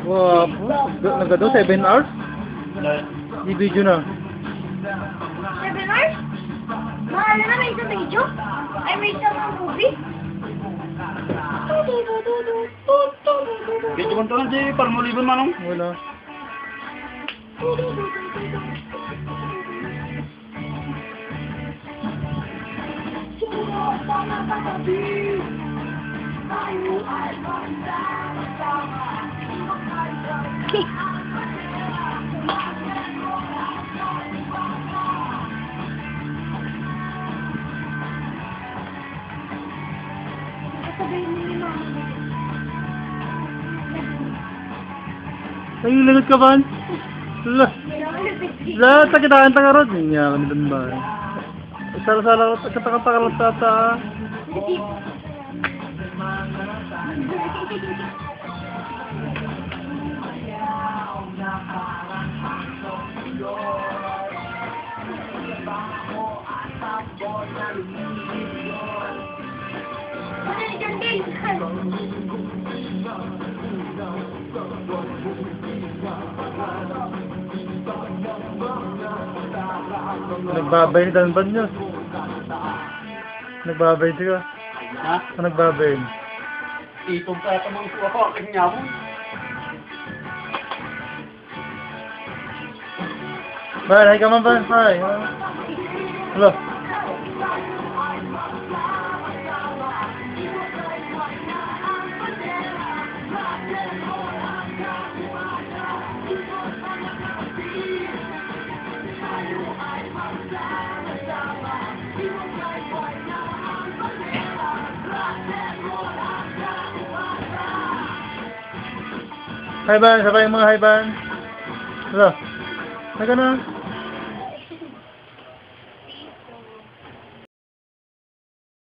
Wow, nagado 7 hours? Di video na. 7 hours? Mahal na may isang video? Ay, may isang movie? Video mo ito lang si Palmoliban manong. Wala. Ay, lagot ka ba? Wala. Wala, takitaan takarot. Hindi ako nito ba? Sala-sala ko, katakakarot tata. Nagbabay ni Danban niya. Nagbabay ka. Ha? Nagbabay. Itong tatamang ko ako, aking niya mo. Bye, hi ka man ba? Hi. Hello. Hi, Ban. Sabay yung mga hi, Ban. Hello. Hi ka na.